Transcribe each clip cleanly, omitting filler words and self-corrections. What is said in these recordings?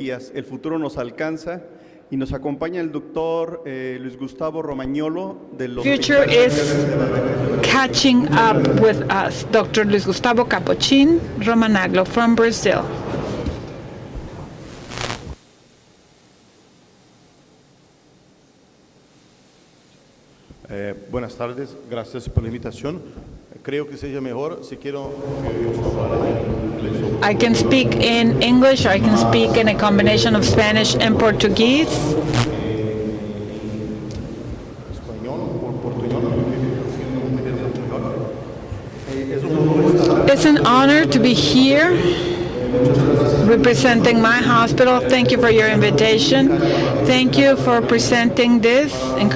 El futuro nos alcanza y nos acompaña el doctor Luis Gustavo Romagnolo del Future is catching up with us. Dr. Luis Gustavo Capochin Romanaglo from Brazil. Buenas tardes, gracias por la invitación. Creo que sería mejor si quiero. I can speak in English, or I can speak in a combination of Spanish and Portuguese. It's an honor to be here representing my hospital. Thank you for your invitation. Thank you for presenting this in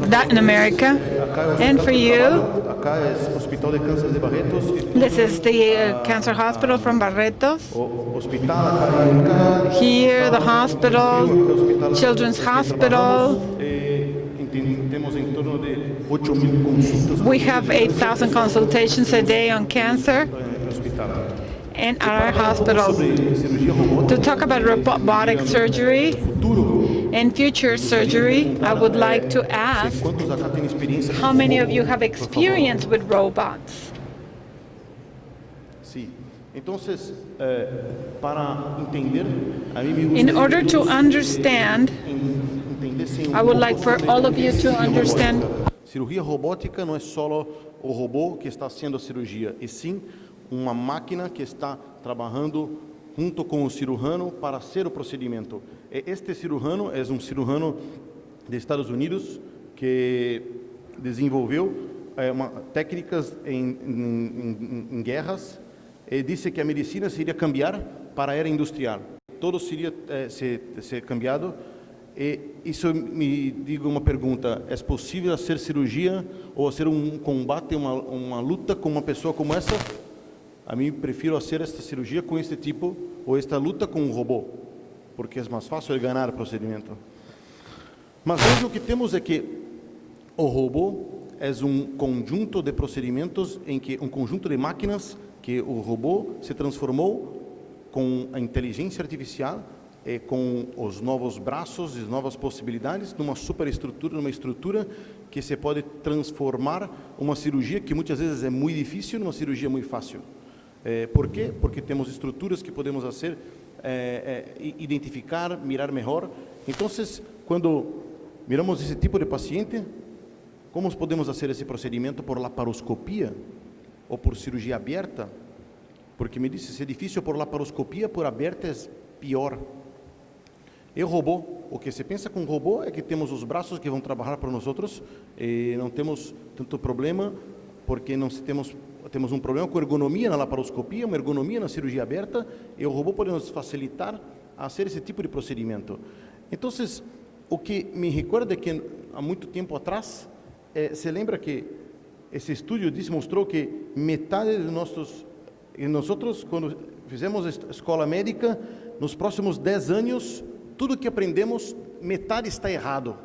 Latin America. And for you, this is the Cancer Hospital from Barretos. Here, the hospital, Children's Hospital. We have 8,000 consultations a day on cancer in our hospital. To talk about robotic surgery and future surgery, I would like to ask how many of you have experience with robots? In order to understand, I would like for all of you to understand. Cirurgia robótica não é só o robô que está fazendo a cirurgia, e sim uma máquina que está trabalhando junto com o cirurgião para fazer o procedimento. Este cirurgião é um cirurgião dos Estados Unidos que desenvolveu técnicas em guerras e disse que a medicina seria cambiar para a era industrial. Todo seria ser cambiado. E isso me diga uma pergunta: é possível fazer cirurgia ou fazer combate, uma luta com uma pessoa como essa? A mim prefiro fazer esta cirurgia com este tipo ou esta luta com um robô, porque é mais fácil ganhar o procedimento. Mas hoje o que temos é que o robô é conjunto de procedimentos em que conjunto de máquinas que o robô se transformou com a inteligência artificial e com os novos braços e novas possibilidades numa superestrutura, numa estrutura que se pode transformar uma cirurgia que muitas vezes é muito difícil numa cirurgia muito fácil. Por quê? Porque temos estruturas que podemos fazer, identificar, mirar melhor. Então, quando miramos esse tipo de paciente, como podemos fazer esse procedimento por laparoscopia ou por cirurgia aberta? Porque me disse, se é difícil por laparoscopia, por aberta é pior. E o robô, o que se pensa com o robô é que temos os braços que vão trabalhar para nós outros e não temos tanto problema, porque não temos um problema com ergonomia na laparoscopia, uma ergonomia na cirurgia aberta, e o robô pode nos facilitar a fazer esse tipo de procedimento. Então, o que me recorda é que há muito tempo atrás, se lembra que esse estudo mostrou que metade de nós outros, quando fizemos a escola médica, nos próximos 10 anos, tudo que aprendemos, metade está errado.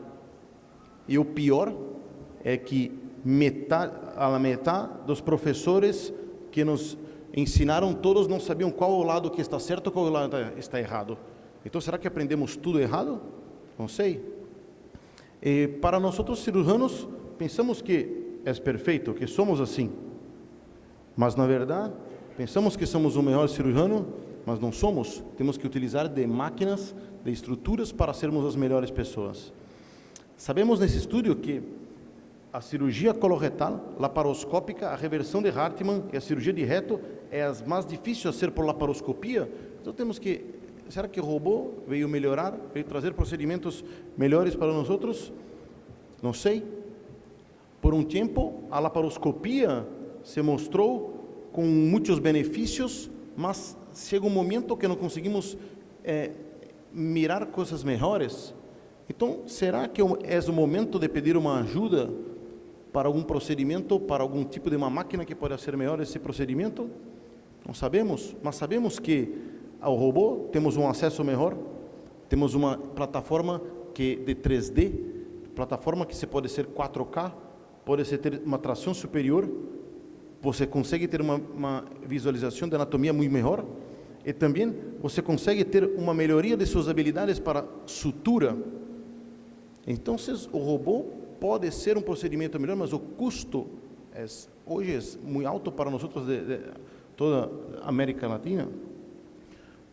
E o pior é que a metade dos professores que nos ensinaram, todos não sabiam qual o lado que está certo, qual o lado está errado. Então, será que aprendemos tudo errado? Não sei. E para nós outros cirurgianos, pensamos que é perfeito, que somos assim. Mas, na verdade, pensamos que somos o melhor cirurgião, mas não somos. Temos que utilizar de máquinas, de estruturas para sermos as melhores pessoas. Sabemos nesse estudo que a cirurgia coloretal, laparoscópica, a reversão de Hartmann e a cirurgia de reto é as mais difíceis a ser por laparoscopia. Então temos que, será que o robô veio melhorar, veio trazer procedimentos melhores para nós outros? Não sei. Por um tempo, a laparoscopia se mostrou com muitos benefícios, mas chega um momento que não conseguimos mirar coisas melhores. Então, será que é o momento de pedir uma ajuda para algum procedimento, para algum tipo de uma máquina que pode ser melhor esse procedimento? Não sabemos, mas sabemos que ao robô temos um acesso melhor, temos uma plataforma de 3D, plataforma que pode ser 4K, pode ter uma tração superior, você consegue ter uma visualização da anatomia muito melhor. E também você consegue ter uma melhoria de suas habilidades para sutura. Então, o robô pode ser um procedimento melhor, mas o custo hoje é muito alto para nós de toda a América Latina.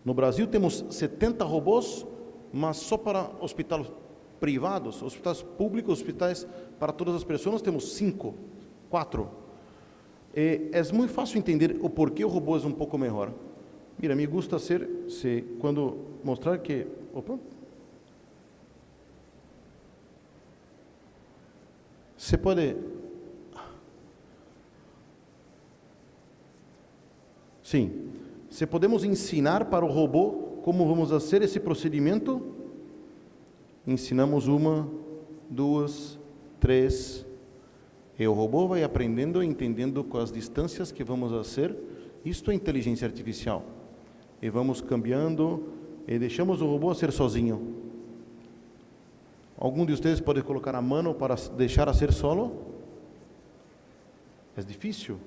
No Brasil temos 70 robôs, mas só para hospitais privados, hospitais públicos, hospitais para todas as pessoas temos 4. É muito fácil entender o porquê o robô é um pouco melhor. Mira, me gusta quando mostrar que... Opa! Você pode... Sim. Se podemos ensinar para o robô como vamos fazer esse procedimento, ensinamos 1, 2, 3, e o robô vai aprendendo e entendendo com as distâncias que vamos fazer. Isto é inteligência artificial. E vamos cambiando e deixamos o robô ser sozinho. Algum de vocês pode colocar a mão para deixar a ser solo? É difícil,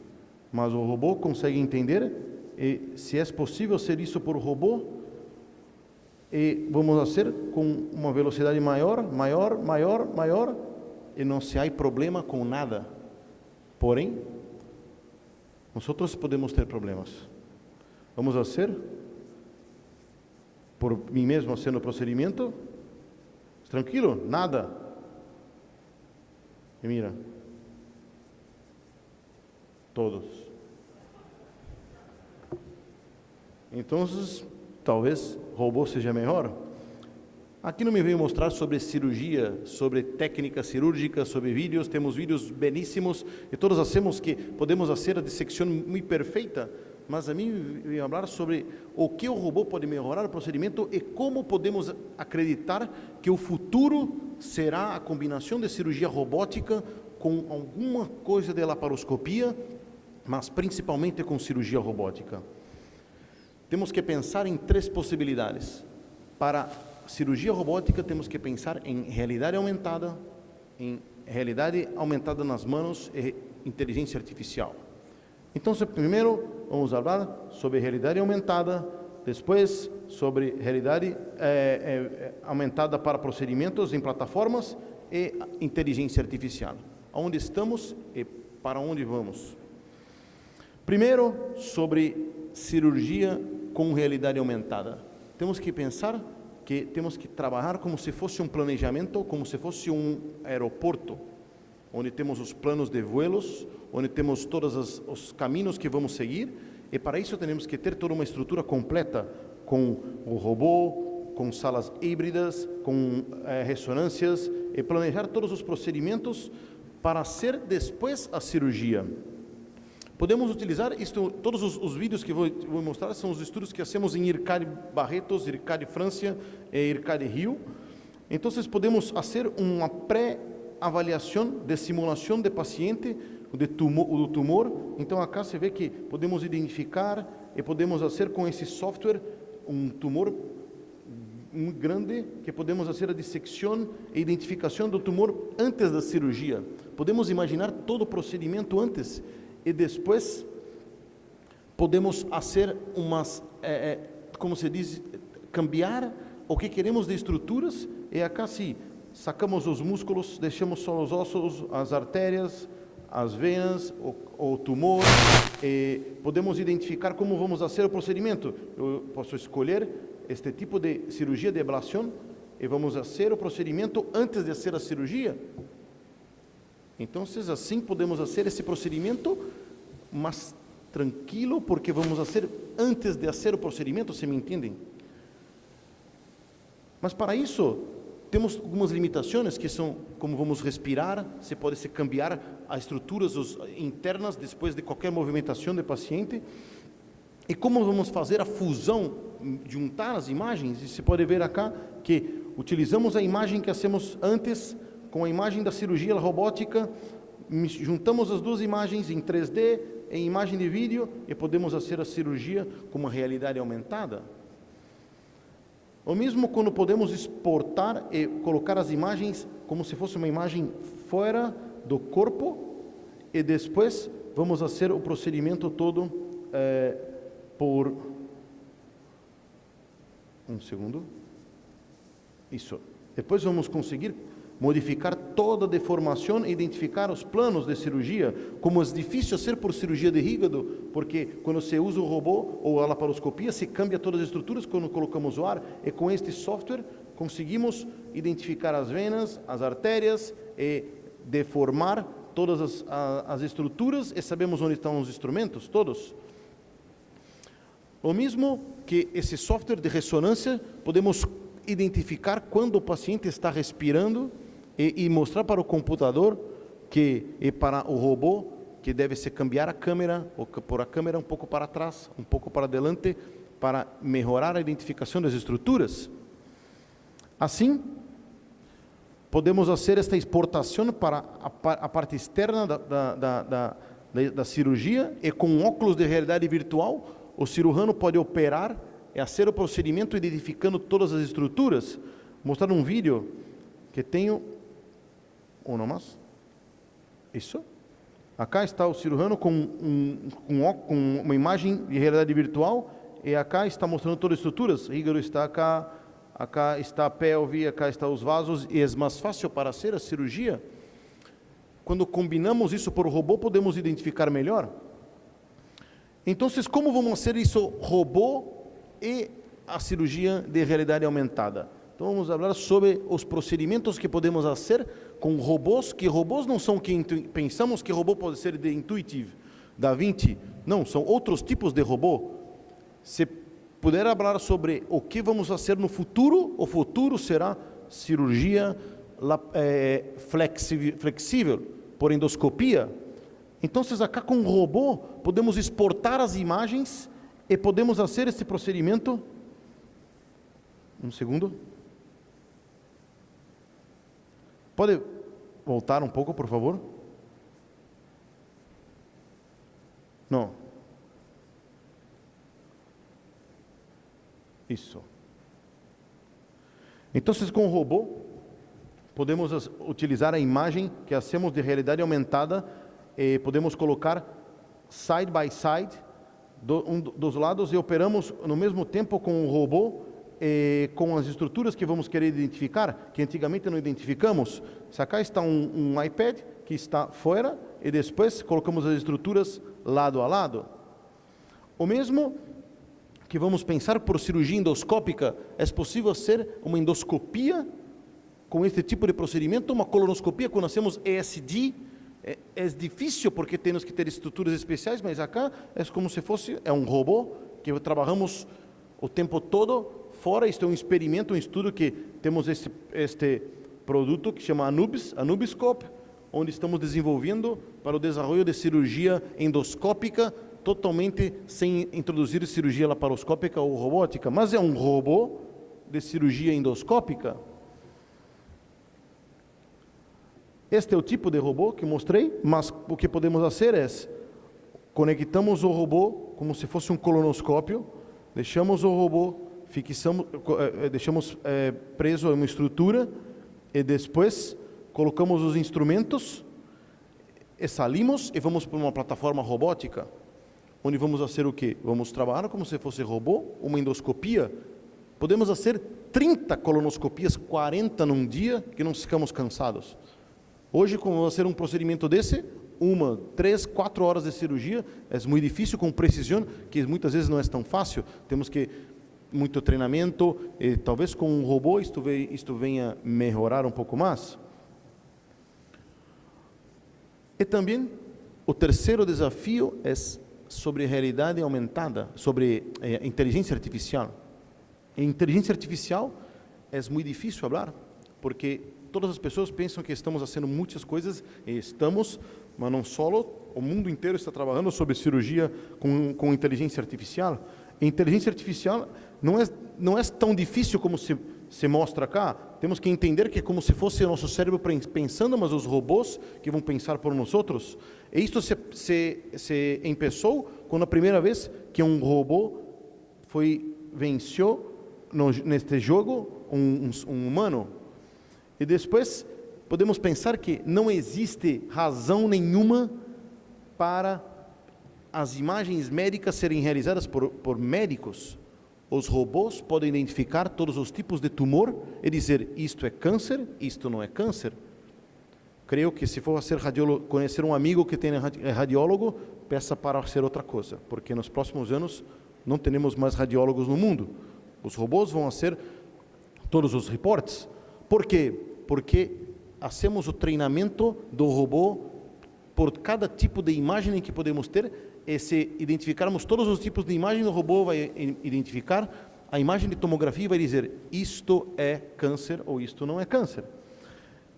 mas o robô consegue entender. E se é possível ser isso por robô, e vamos fazer com uma velocidade maior, e não se há problema com nada. Porém, nós podemos ter problemas. Vamos fazer por mim mesmo fazendo o procedimento, tranquilo, nada. E mira, todos. Então, talvez robô seja melhor. Aqui não me veio mostrar sobre cirurgia, sobre técnica cirúrgica, sobre vídeos. Temos vídeos belíssimos e todos achamos que podemos fazer a dissecção muito perfeita. Mas a mim veio falar sobre o que o robô pode melhorar o procedimento e como podemos acreditar que o futuro será a combinação de cirurgia robótica com alguma coisa de laparoscopia, mas principalmente com cirurgia robótica. Temos que pensar em 3 possibilidades. Para cirurgia robótica, temos que pensar em realidade aumentada nas mãos e inteligência artificial. Então, primeiro, vamos falar sobre realidade aumentada, depois sobre realidade aumentada para procedimentos em plataformas e inteligência artificial. Onde estamos e para onde vamos? Primeiro, sobre cirurgia com realidade aumentada. Temos que pensar que temos que trabalhar como se fosse um planejamento, como se fosse um aeroporto, onde temos os planos de vuelos, onde temos todos os caminhos que vamos seguir, e para isso temos que ter toda uma estrutura completa, com o robô, com salas híbridas, com ressonâncias, e planejar todos os procedimentos para ser depois a cirurgia. Podemos utilizar isto, todos os vídeos que vou mostrar são os estudos que hacemos em IRCAD Barretos, IRCAD França e IRCAD Rio. Então, podemos fazer uma pré-avaliação de simulação de paciente, do tumor. Então, acá se vê que podemos identificar e podemos fazer com esse software um tumor muito grande, que podemos fazer a dissecção e identificação do tumor antes da cirurgia. Podemos imaginar todo o procedimento antes e depois podemos fazer como se diz, cambiar o que queremos de estruturas, e acá sim, sacamos os músculos, deixamos só os ossos, as artérias, as venas, o tumor, e podemos identificar como vamos fazer o procedimento. Eu posso escolher este tipo de cirurgia de ablação e vamos fazer o procedimento antes de fazer a cirurgia. Então, assim podemos fazer esse procedimento mais tranquilo, porque vamos fazer antes de fazer o procedimento, se me entendem? Mas para isso, temos algumas limitações, que são como vamos respirar, se pode se cambiar as estruturas internas depois de qualquer movimentação do paciente, e como vamos fazer a fusão, juntar as imagens. E se pode ver acá que utilizamos a imagem que hacemos antes com a imagem da cirurgia robótica, juntamos as duas imagens em 3D, em imagem de vídeo, e podemos fazer a cirurgia com uma realidade aumentada. Ou mesmo quando podemos exportar e colocar as imagens como se fosse uma imagem fora do corpo, e depois vamos fazer o procedimento todo Um segundo. Isso. Depois vamos conseguir modificar toda a deformação e identificar os planos de cirurgia, como é difícil ser por cirurgia de hígado, porque quando se usa o robô ou a laparoscopia, se cambia todas as estruturas quando colocamos o ar, e com este software conseguimos identificar as venas, as artérias e deformar todas as estruturas e sabemos onde estão os instrumentos, todos. O mesmo que esse software de ressonância, podemos identificar quando o paciente está respirando e mostrar para o computador e para o robô que deve se cambiar a câmera, ou pôr a câmera um pouco para trás, um pouco para adelante, para melhorar a identificação das estruturas. Assim, podemos fazer esta exportação para a parte externa da cirurgia, e com óculos de realidade virtual, o cirurgião pode operar e fazer o procedimento identificando todas as estruturas. Mostrar um vídeo que tenho, ou não mais, isso. Acá está o cirurgião com uma imagem de realidade virtual, e acá está mostrando todas as estruturas. O hígado está acá, acá está a pelve, acá está os vasos, e é mais fácil para fazer a cirurgia. Quando combinamos isso por robô, podemos identificar melhor. Então, como vamos fazer isso robô e a cirurgia de realidade aumentada? Então vamos falar sobre os procedimentos que podemos fazer com robôs, que robôs não são que pensamos que robô pode ser de Intuitive, Da Vinci, não, são outros tipos de robô. Se puder falar sobre o que vamos fazer no futuro, o futuro será cirurgia flexível, por endoscopia. Então, acá com o robô, podemos exportar as imagens e podemos fazer esse procedimento. Um segundo. Pode voltar um pouco, por favor? Não. Isso. Então, com o robô, podemos utilizar a imagem que hacemos de realidade aumentada e podemos colocar side by side, dos lados, e operamos no mesmo tempo com o robô, com as estruturas que vamos querer identificar, que antigamente não identificamos. Acá está um iPad que está fora, e depois colocamos as estruturas lado a lado. O mesmo que vamos pensar por cirurgia endoscópica, é possível ser uma endoscopia com este tipo de procedimento, uma colonoscopia quando hacemos ESD. É difícil porque temos que ter estruturas especiais, mas acá é como se fosse um robô que trabalhamos o tempo todo fora. Isto é um experimento, um estudo que temos este produto que chama Anubiscope, onde estamos desenvolvendo para o desenvolvimento de cirurgia endoscópica, totalmente sem introduzir cirurgia laparoscópica ou robótica, mas é um robô de cirurgia endoscópica. Este é o tipo de robô que mostrei, mas o que podemos fazer é conectamos o robô como se fosse um colonoscópio, deixamos o robô, deixamos preso a uma estrutura e depois colocamos os instrumentos e saímos e vamos para uma plataforma robótica, onde vamos fazer o quê? Vamos trabalhar como se fosse robô, uma endoscopia. Podemos fazer 30 colonoscopias, 40 num dia, que não ficamos cansados. Hoje, como fazer um procedimento desse, 3, 4 horas de cirurgia, é muito difícil, com precisão, que muitas vezes não é tão fácil. Temos que muito treinamento, e talvez com um robô isto venha melhorar um pouco mais. E também, o terceiro desafio é sobre realidade aumentada, sobre inteligência artificial. Em inteligência artificial é muito difícil falar, porque todas as pessoas pensam que estamos fazendo muitas coisas, e estamos, mas não só, o mundo inteiro está trabalhando sobre cirurgia com inteligência artificial. E inteligência artificial não é tão difícil como se mostra cá. Temos que entender que é como se fosse o nosso cérebro pensando, mas os robôs que vão pensar por nós outros. E isso se começou quando a primeira vez que um robô venceu neste jogo um humano. E depois podemos pensar que não existe razão nenhuma para as imagens médicas serem realizadas por médicos. os robôs podem identificar todos os tipos de tumor e dizer, isto é câncer, isto não é câncer. Creio que se for ser radiólogo, conhecer um amigo que é radiólogo, peça para ser outra coisa, porque nos próximos anos não teremos mais radiólogos no mundo. Os robôs vão ser todos os reportes. Por quê? Porque hacemos o treinamento do robô por cada tipo de imagem que podemos ter, e se identificarmos todos os tipos de imagem, o robô vai identificar a imagem de tomografia e vai dizer, isto é câncer ou isto não é câncer.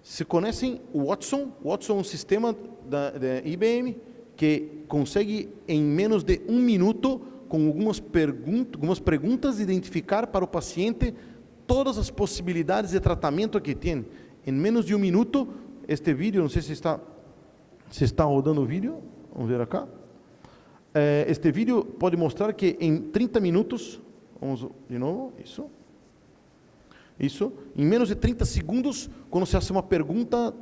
Se conhecem o Watson? O Watson é um sistema da IBM que consegue, em menos de 1 minuto, com algumas perguntas, identificar para o paciente todas as possibilidades de tratamento que tem. Em menos de 1 minuto, este vídeo, não sei se está rodando o vídeo, vamos ver acá. Este vídeo pode mostrar que em 30 minutos, vamos de novo, isso, em menos de 30 segundos, quando se faz uma pergunta,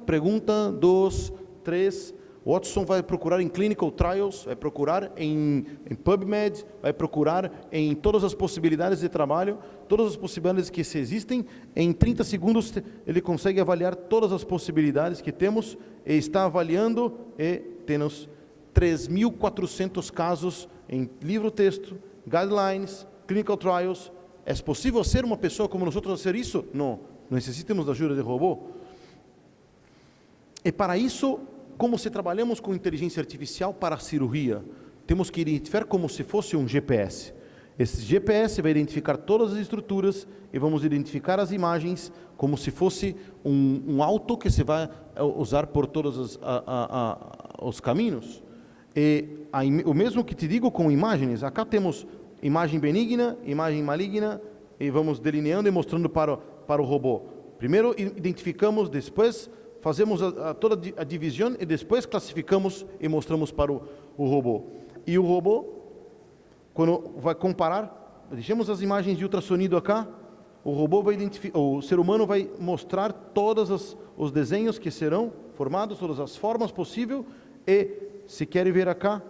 2, 3, Watson vai procurar em Clinical Trials, vai procurar em PubMed, vai procurar em todas as possibilidades de trabalho, todas as possibilidades que se existem. Em 30 segundos ele consegue avaliar todas as possibilidades que temos e está avaliando, e temos 3.400 casos em livro-texto, guidelines, clinical trials. É possível ser uma pessoa como nós outros fazer isso? Não, necessitamos da ajuda de robô. E para isso, como se trabalhamos com inteligência artificial para a cirurgia, temos que identificar como se fosse um GPS. Esse GPS vai identificar todas as estruturas e vamos identificar as imagens como se fosse um auto que se vai usar por todos os caminhos. E o mesmo que te digo com imagens, acá temos imagem benigna, imagem maligna, e vamos delineando e mostrando para o robô. Primeiro identificamos, depois fazemos toda a divisão e depois classificamos e mostramos para o robô. E o robô, quando vai comparar, deixamos as imagens de ultrassonido acá, o robô vai identificar, o ser humano vai mostrar todos os desenhos que serão formados, todas as formas possíveis, e se quer ver acá,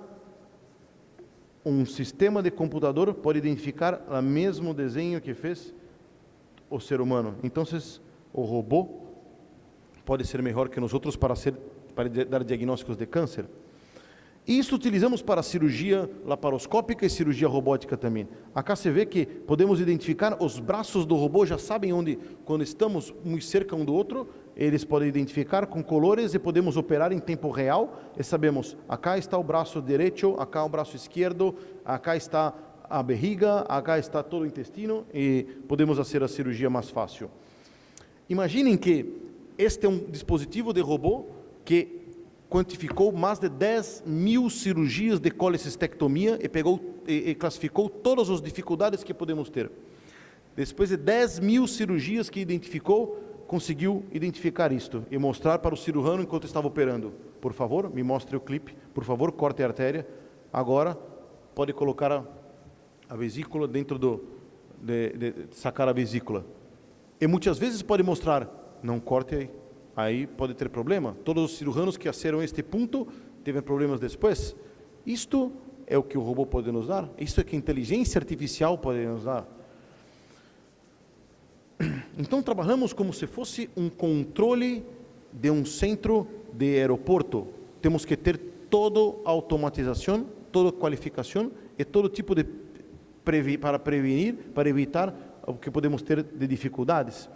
um sistema de computador pode identificar o mesmo desenho que fez o ser humano. Então, o robô pode ser melhor que nós outros para dar diagnósticos de câncer. E isso utilizamos para cirurgia laparoscópica e cirurgia robótica também. Acá se vê que podemos identificar os braços do robô, já sabem onde, quando estamos muito cerca um do outro, eles podem identificar com colores e podemos operar em tempo real e sabemos, acá está o braço direito, acá o braço esquerdo, acá está a barriga, acá está todo o intestino e podemos fazer a cirurgia mais fácil. Imaginem que este é um dispositivo de robô que quantificou mais de 10.000 cirurgias de colecistectomia e classificou todas as dificuldades que podemos ter. Depois de 10.000 cirurgias que identificou, conseguiu identificar isto e mostrar para o cirurgião enquanto estava operando. Por favor, me mostre o clipe. Por favor, corte a artéria. Agora, pode colocar a vesícula dentro de sacar a vesícula. E muitas vezes pode mostrar, não corte aí. Aí pode ter problema. Todos os cirurgiões que fizeram este ponto tiveram problemas depois. Isto é o que o robô pode nos dar. Isto é que a inteligência artificial pode nos dar. Então trabalhamos como se fosse um controle de um centro de aeroporto. Temos que ter toda a automatização, toda a qualificação e todo tipo de para prevenir, para evitar o que podemos ter de dificuldades.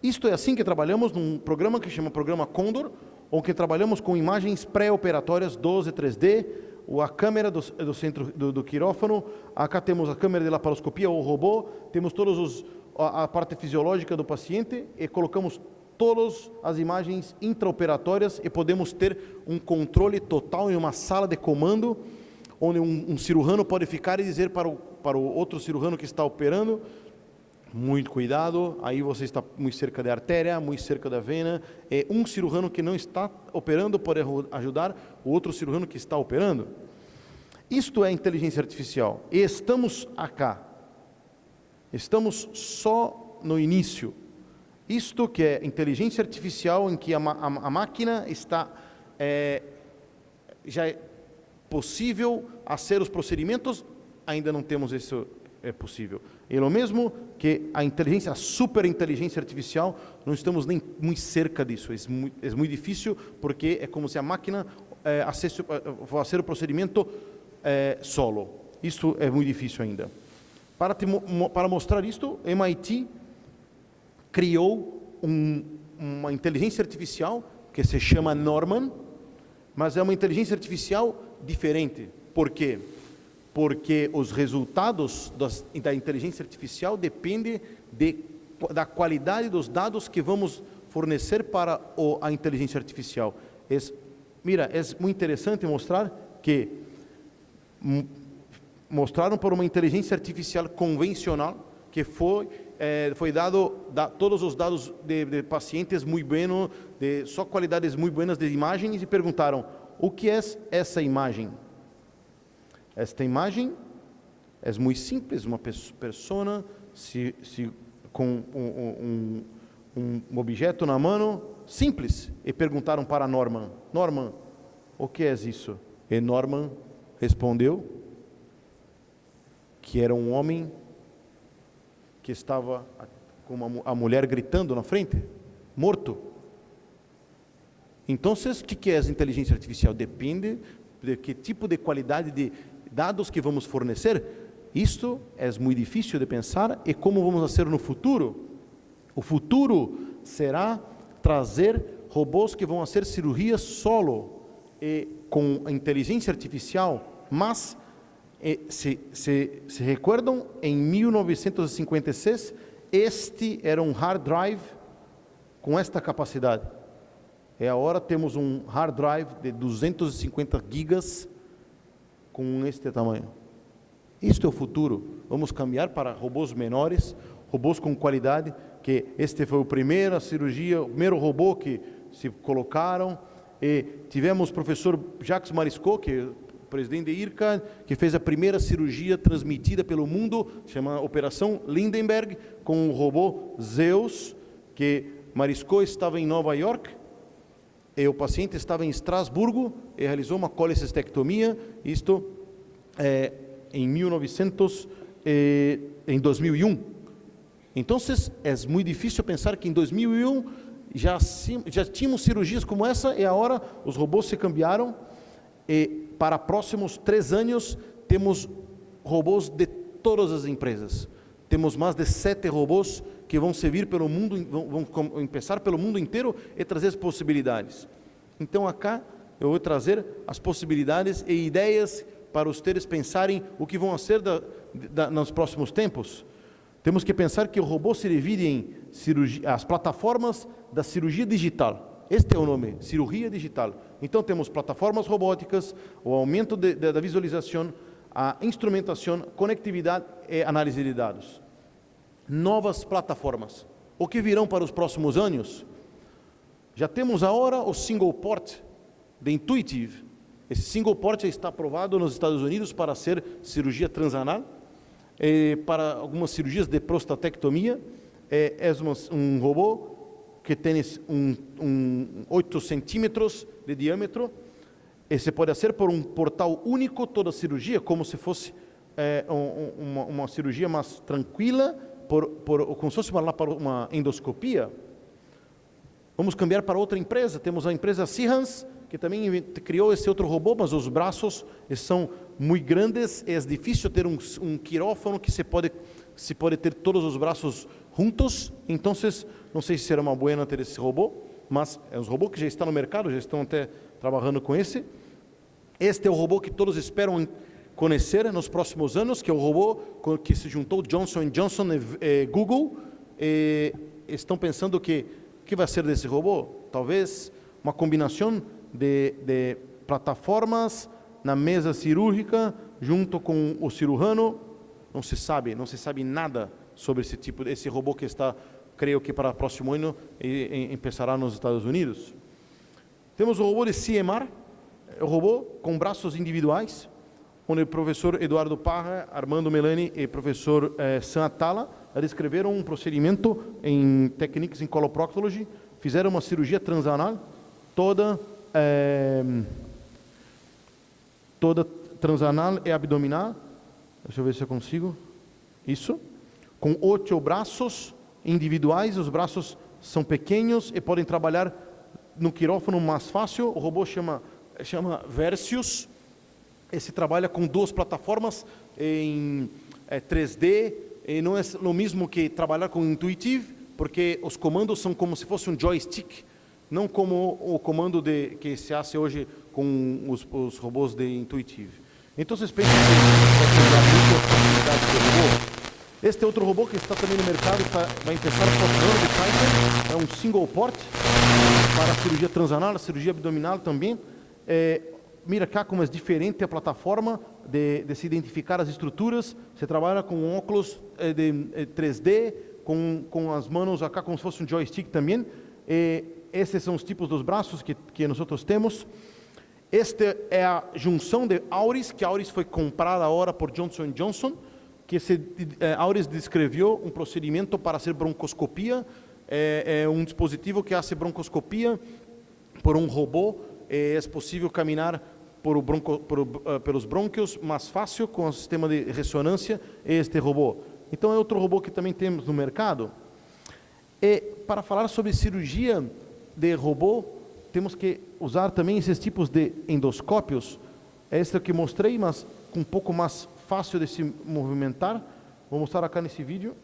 Isto é assim que trabalhamos num programa que chama Programa Condor, onde trabalhamos com imagens pré-operatórias 12 3D, a câmera do centro do quirófano, acá temos a câmera de laparoscopia, o robô, temos todos a parte fisiológica do paciente e colocamos todas as imagens intraoperatórias e podemos ter um controle total em uma sala de comando, onde um cirurgião pode ficar e dizer para o outro cirurgião que está operando, muito cuidado, aí você está muito cerca da artéria, muito cerca da vena, e um cirurgião que não está operando pode ajudar o outro cirurgião que está operando. Isto é inteligência artificial, e estamos acá, estamos só no início. Isto que é inteligência artificial, em que a máquina está, já é possível fazer os procedimentos, ainda não temos é possível. E o mesmo que a inteligência, a superinteligência artificial, não estamos nem muito cerca disso. É muito difícil porque é como se a máquina fosse o procedimento solo. Isso é muito difícil ainda. Para mostrar isto, MIT criou uma inteligência artificial que se chama Norman, mas é uma inteligência artificial diferente. Por quê? Porque os resultados da inteligência artificial dependem da qualidade dos dados que vamos fornecer para a inteligência artificial. É muito interessante mostrar que mostraram para uma inteligência artificial convencional que foi dado todos os dados de pacientes muito buenos, só qualidades muito buenas de imagens, e perguntaram: o que é essa imagem? Esta imagem é muito simples, uma pessoa com um objeto na mão, simples. E perguntaram para Norman: Norman, o que é isso? E Norman respondeu que era um homem que estava com a mulher gritando na frente, morto. Então, o que é a inteligência artificial? Depende de que tipo de qualidade de dados que vamos fornecer. Isto é muito difícil de pensar. E como vamos fazer no futuro? O futuro será trazer robôs que vão fazer cirurgias solo e com a inteligência artificial. Mas se recordam, em 1956 este era um hard drive com esta capacidade. E agora temos um hard drive de 250 gigas com este tamanho. Isto é o futuro. Vamos caminhar para robôs menores, robôs com qualidade, que este foi a primeira cirurgia, o primeiro robô que se colocaram. E tivemos o professor Jacques Mariceau, que é o presidente de IRCAD, que fez a primeira cirurgia transmitida pelo mundo, chama Operação Lindenberg, com o robô Zeus, que Mariceau estava em Nova York, e o paciente estava em Estrasburgo e realizou uma colecistectomia, isto em 2001. Então, é muito difícil pensar que em 2001 já tínhamos cirurgias como essa, e agora os robôs se cambiaram, e para próximos 3 anos temos robôs de todas as empresas. Temos mais de 7 robôs que vão servir pelo mundo, vão começar pelo mundo inteiro e trazer as possibilidades. Então, acá eu vou trazer as possibilidades e ideias para vocês pensarem o que vão fazer nos próximos tempos. Temos que pensar que o robô se divide em as plataformas da cirurgia digital. Este é o nome, cirurgia digital. Então, temos plataformas robóticas, o aumento da visualização, a instrumentação, conectividade e análise de dados. Novas plataformas. O que virão para os próximos anos? Já temos agora o single port de Intuitive. Esse single port já está aprovado nos Estados Unidos para ser cirurgia transanal, para algumas cirurgias de prostatectomia. É um robô que tem 8 centímetros de diâmetro, e se pode fazer por um portal único toda a cirurgia, como se fosse uma cirurgia mais tranquila, como se fosse uma endoscopia. Vamos cambiar para outra empresa. Temos a empresa Siemens, que também criou esse outro robô, mas os braços são muito grandes, é difícil ter um quirófano que se pode ter todos os braços juntos. Então, não sei se será uma boa ter esse robô, mas é um robô que já está no mercado, já estão até trabalhando com esse. Este é o robô que todos esperam conhecer nos próximos anos, que é o robô que se juntou Johnson & Johnson e Google. Estão pensando que vai ser desse robô? Talvez uma combinação de plataformas na mesa cirúrgica junto com o cirurgião. Não se sabe nada sobre esse robô que está, creio que para o próximo ano começará nos Estados Unidos. Temos o robô de CMR, o robô com braços individuais, onde o professor Eduardo Parra, Armando Melani e o professor Sam Atala descreveram um procedimento em Techniques in Coloproctology, fizeram uma cirurgia transanal, toda transanal e abdominal. Deixa eu ver se eu consigo. Isso. Com 8 braços individuais, os braços são pequenos e podem trabalhar no quirófano mais fácil. O robô chama Versius. Esse trabalha com 2 plataformas em 3D. E não é o mesmo que trabalhar com Intuitive, porque os comandos são como se fosse um joystick, não como o comando que se faz hoje com os robôs de Intuitive. Então, vocês pensam que robô. Este outro robô que está também no mercado vai começar o próximo ano de Titan, é um single port para cirurgia transanal, cirurgia abdominal também. Mira cá como é diferente a plataforma de se identificar as estruturas. Você trabalha com óculos de 3D, com as mãos acá como se fosse um joystick também. Esses são os tipos dos braços que nós temos. Esta é a junção de Auris, que a Auris foi comprada agora por Johnson & Johnson, que Auris descreveu um procedimento para fazer broncoscopia. É um dispositivo que faz broncoscopia por um robô. É possível caminhar pelos brônquios mais fácil com o sistema de ressonância. Este robô. Então é outro robô que também temos no mercado. E para falar sobre cirurgia de robô, temos que usar também esses tipos de endoscópios. Este que mostrei, mas um pouco mais fácil de se movimentar. Vou mostrar aqui nesse vídeo.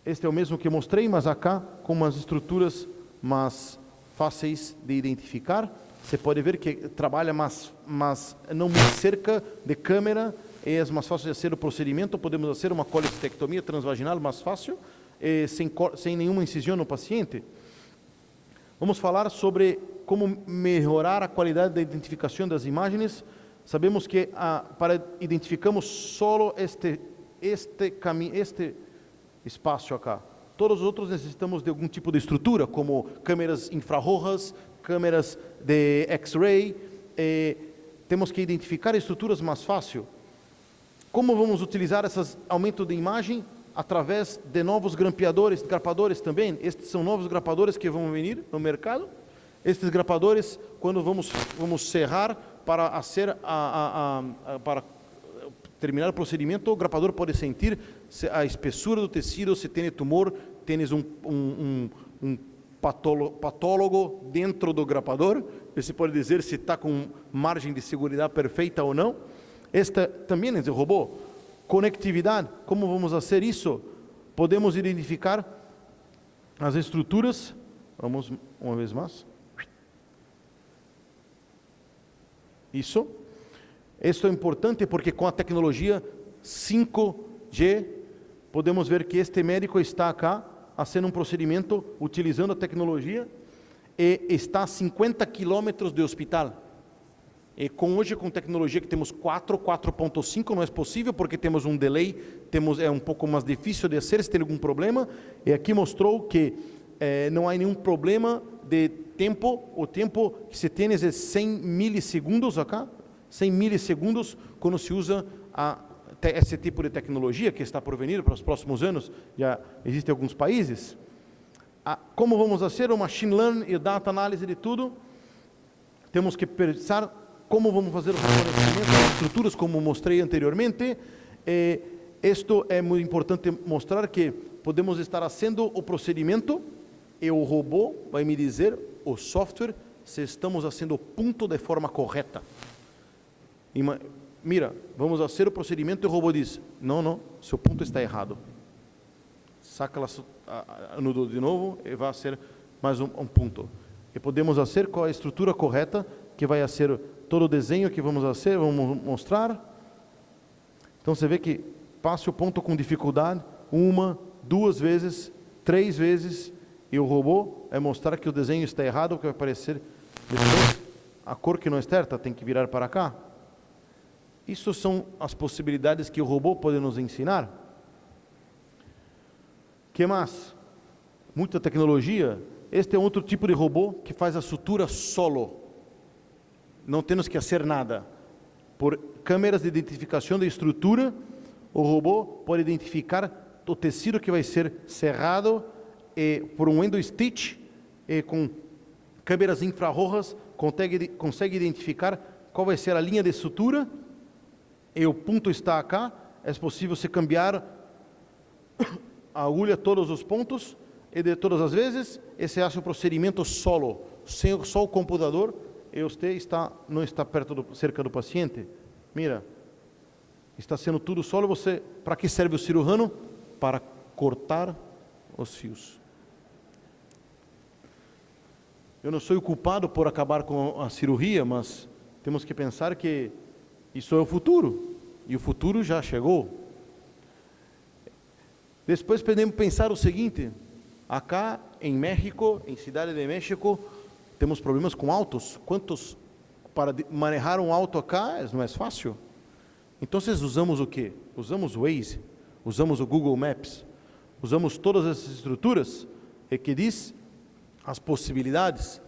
Este é o mesmo que mostrei, mas acá com umas estruturas mais fáceis de identificar. Você pode ver que trabalha mas não muito cerca de câmera. É mais fácil de fazer o procedimento. Podemos fazer uma colecistectomia transvaginal mais fácil, sem nenhuma incisão no paciente. Vamos falar sobre como melhorar a qualidade da identificação das imagens. Sabemos que para identificarmos só este espaço acá. Todos os outros necessitamos de algum tipo de estrutura, como câmeras infrarrojas, câmeras de X-ray. Temos que identificar estruturas mais fácil. Como vamos utilizar esses aumentos de imagem? Através de novos grapadores também. Estes são novos grapadores que vão vir no mercado. Estes grapadores, quando vamos serrar para para terminar o procedimento, o grapador pode sentir a espessura do tecido, se tem tumor, tens um patólogo dentro do grapador. Você pode dizer se está com margem de segurança perfeita ou não. Esta também é o robô. Conectividade, como vamos fazer isso? Podemos identificar as estruturas. Vamos uma vez mais. Isso. Isso é importante porque com a tecnologia 5G, podemos ver que este médico está acá, fazendo um procedimento, utilizando a tecnologia, e está a 50 quilômetros do hospital. E hoje com tecnologia que temos 4.5 não é possível, porque temos um delay, é um pouco mais difícil de fazer se tem algum problema. E aqui mostrou que não há nenhum problema de tempo. O tempo que se tem é 100 milissegundos acá, 100 milissegundos quando se usa esse tipo de tecnologia que está por vir para os próximos anos. Já existem alguns países. Como vamos fazer o machine learning e data análise de tudo? Temos que pensar como vamos fazer o reconhecimento das estruturas, como mostrei anteriormente. Isto é muito importante mostrar que podemos estar fazendo o procedimento e o robô vai me dizer, o software, se estamos fazendo o ponto de forma correta. Mira, vamos fazer o procedimento e o robô diz, não, seu ponto está errado. Saca nudo de novo e vai ser mais um ponto. E podemos fazer com a estrutura correta, que vai ser todo o desenho que vamos fazer, vamos mostrar. Então você vê que passa o ponto com dificuldade, 1, 2 vezes, 3 vezes, e o robô vai mostrar que o desenho está errado, que vai aparecer depois, a cor que não é certa, tem que virar para cá. Isso são as possibilidades que o robô pode nos ensinar. Que mais? Muita tecnologia. Este é outro tipo de robô que faz a sutura solo. Não temos que fazer nada. Por câmeras de identificação de estrutura, o robô pode identificar o tecido que vai ser cerrado por um endo-stitch, com câmeras infrarrojas, consegue identificar qual vai ser a linha de sutura e o ponto está acá, é possível você cambiar a agulha todos os pontos e de todas as vezes, esse é o procedimento solo, sem só o computador, e você não está cerca do paciente. Mira, está sendo tudo solo. Você, para que serve o cirurgião? Para cortar os fios. Eu não sou o culpado por acabar com a cirurgia, mas temos que pensar que isso é o futuro, e o futuro já chegou. Depois podemos pensar o seguinte: acá em México, em Cidade de México, temos problemas com autos. Para manejar um auto acá não é fácil. Então usamos o quê? Usamos o Waze, usamos o Google Maps, usamos todas essas estruturas que diz as possibilidades.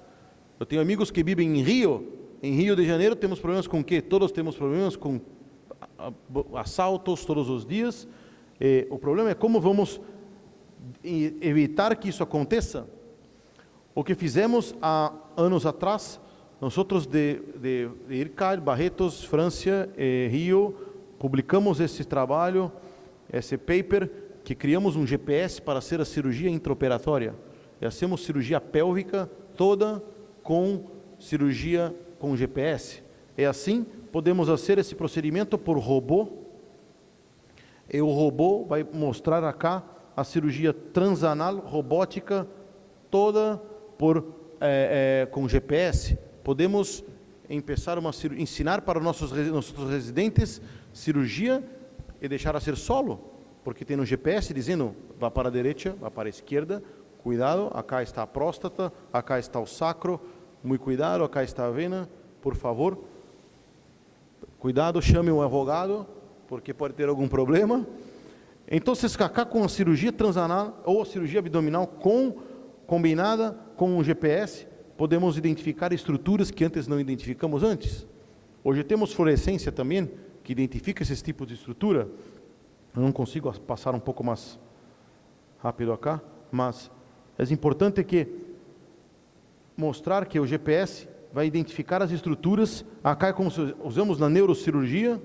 Eu tenho amigos que vivem em Rio de Janeiro temos problemas com o quê? Todos temos problemas com assaltos todos os dias. O problema é como vamos evitar que isso aconteça. O que fizemos há anos atrás, nós de IRCAD, Barretos, França, Rio, publicamos esse trabalho, esse paper, que criamos um GPS para ser a cirurgia intraoperatória. E hacemos cirurgia pélvica toda com cirurgia com GPS. E assim podemos fazer esse procedimento por robô. E o robô vai mostrar acá a cirurgia transanal robótica toda com GPS. Podemos ensinar para nossos residentes cirurgia e deixar a ser solo, porque tem um GPS dizendo, vá para a direita, vá para a esquerda, cuidado, acá está a próstata, acá está o sacro, muito cuidado, acá está a vena, por favor, cuidado, chame um advogado, porque pode ter algum problema. Então, acá com a cirurgia transanal ou a cirurgia abdominal combinada com o GPS, podemos identificar estruturas que antes não identificamos antes. Hoje temos fluorescência também, que identifica esses tipos de estrutura. Eu não consigo passar um pouco mais rápido acá, mas é importante mostrar que o GPS vai identificar as estruturas. Acá é como usamos na neurocirurgia,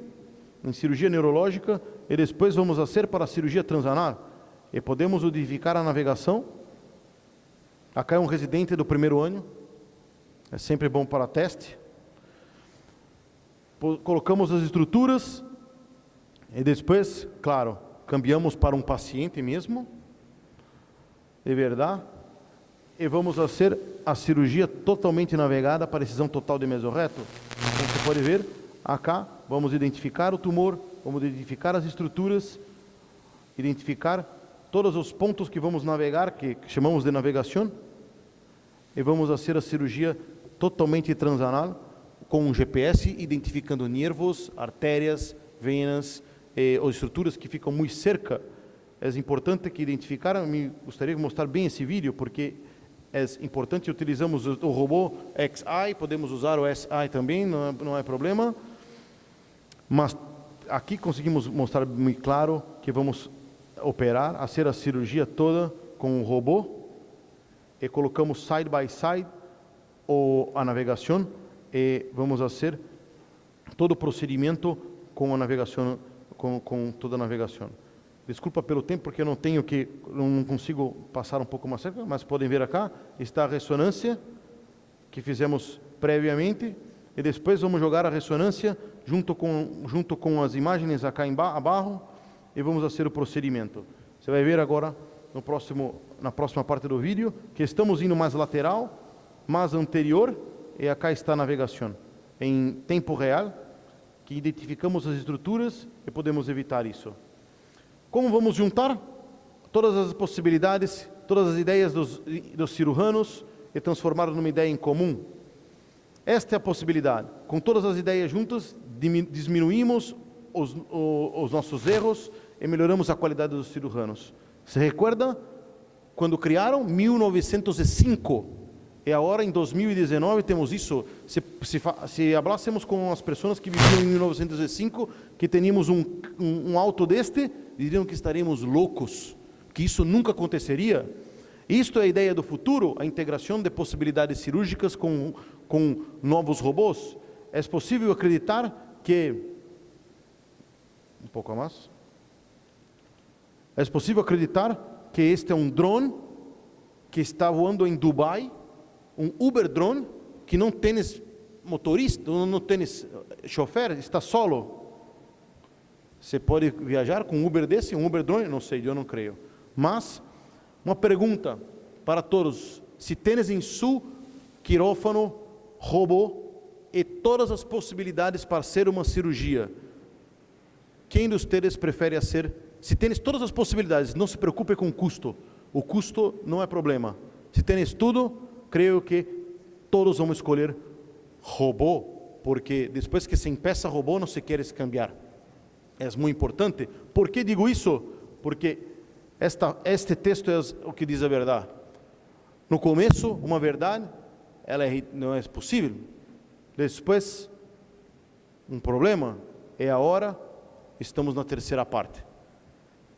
em cirurgia neurológica, e depois vamos fazer para a cirurgia transanal. E podemos identificar a navegação. Acá é um residente do primeiro ano, é sempre bom para teste. Colocamos as estruturas e depois, claro, cambiamos para um paciente mesmo, de verdade, e vamos fazer a cirurgia totalmente navegada, precisão total de mesorreto. Como você pode ver, acá vamos identificar o tumor, vamos identificar as estruturas, identificar todos os pontos que vamos navegar, que chamamos de navegação, e vamos fazer a cirurgia totalmente transanal, com um GPS, identificando nervos, artérias, venas, ou estruturas que ficam muito cerca. É importante que identificar, me gostaria de mostrar bem esse vídeo, porque é importante, utilizamos o robô XI, podemos usar o SI também, não é problema, mas aqui conseguimos mostrar muito claro que vamos operar, fazer a cirurgia toda com o robô, e colocamos side by side a navegação, e vamos fazer todo o procedimento com a navegação, com toda a navegação. Desculpa pelo tempo, porque eu não consigo passar um pouco mais cerca, mas podem ver acá, está a ressonância que fizemos previamente, e depois vamos jogar a ressonância junto com as imagens acá abaixo, e vamos fazer o procedimento. Você vai ver agora, na próxima parte do vídeo, que estamos indo mais lateral, mais anterior, e acá está a navegação, em tempo real, que identificamos as estruturas e podemos evitar isso. Como vamos juntar todas as possibilidades, todas as ideias dos cirujanos e transformar numa ideia em comum? Esta é a possibilidade. Com todas as ideias juntas, diminuímos os nossos erros e melhoramos a qualidade dos cirujanos. Se recuerda quando criaram? 1905. E agora, em 2019, temos isso. Se hablássemos com as pessoas que viviam em 1905, que teníamos um auto deste, diriam que estaríamos loucos, que isso nunca aconteceria. Isto é a ideia do futuro, a integração de possibilidades cirúrgicas com novos robôs. É possível acreditar que um pouco a mais. É possível acreditar que este é um drone que está voando em Dubai, um Uber drone que não tem motorista, não tem chofer, está solo. Você pode viajar com um Uber desse, um Uber drone? Não sei, eu não creio. Mas, uma pergunta para todos. Se tens em seu quirófano robô e todas as possibilidades para ser uma cirurgia, quem de vocês prefere ser? Se tens todas as possibilidades, não se preocupe com o custo. O custo não é problema. Se tens tudo, creio que todos vão escolher robô, porque depois que se empeça robô, não se quer cambiar. É muito importante. Por que digo isso? Porque este texto é o que diz a verdade. No começo, uma verdade, ela não é possível. Depois, um problema, é a hora, estamos na terceira parte.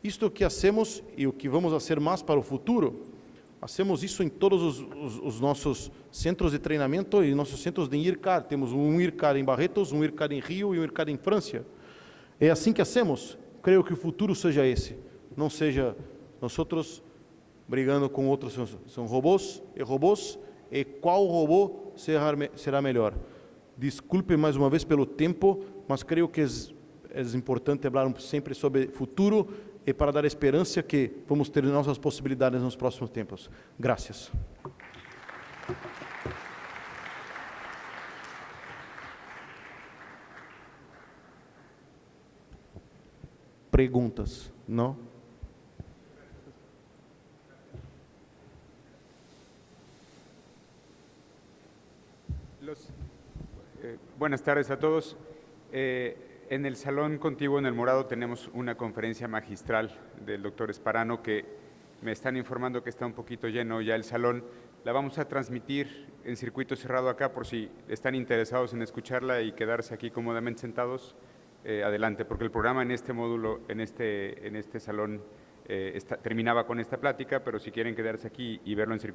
Isto que hacemos e o que vamos fazer mais para o futuro, hacemos isso em todos os nossos centros de treinamento e nossos centros de IRCAD. Temos um IRCAD em Barretos, um IRCAD em Rio e um IRCAD em França. É assim que hacemos. Creio que o futuro seja esse. Não seja nós brigando com outros. São robôs, e qual robô será melhor. Desculpe mais uma vez pelo tempo, mas creio que é importante falar sempre sobre futuro e para dar esperança que vamos ter nossas possibilidades nos próximos tempos. Graças. Perguntas? Não? Buenas tardes a todos. En el salón contiguo, en el morado, tenemos una conferencia magistral del doctor Sparano que me están informando que está un poquito lleno ya el salón. La vamos a transmitir en circuito cerrado acá por si están interesados en escucharla y quedarse aquí cómodamente sentados. Adelante, porque el programa en este módulo, en este salón, terminaba con esta plática, pero si quieren quedarse aquí y verlo en circuito